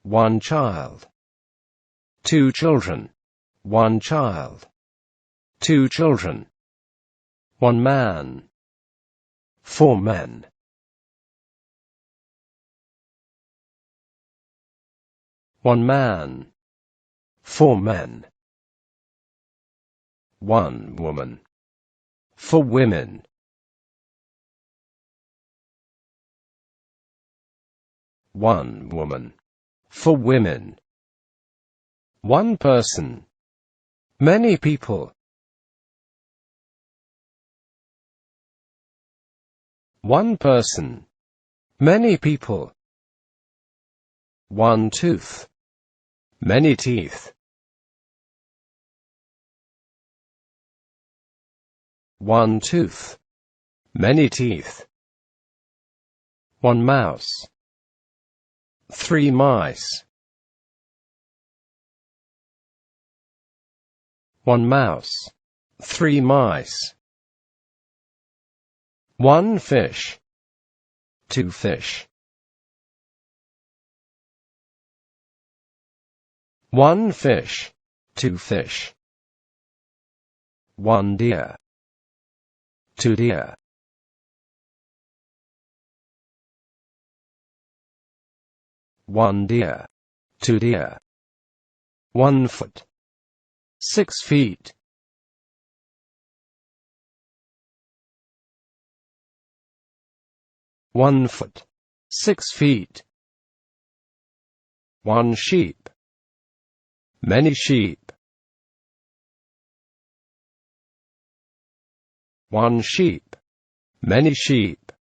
one child. 2 children, 1 child. 2 children. 1 man. 4 men. 1 man. 4 men. 1 woman. 4 women. 1 woman. 4 women. 1 person. Many people. 1 person. Many people. 1 tooth. Many teeth. 1 tooth. Many teeth. 1 mouse. 3 mice. 1 mouse. 3 mice. 1 fish. 2 fish. 1 fish. 2 fish. 1 deer. 2 deer. 1 deer. 2 deer. 1 foot. 6 feet. 1 foot. 6 feet. 1 sheep. Many sheep. 1 sheep. Many sheep.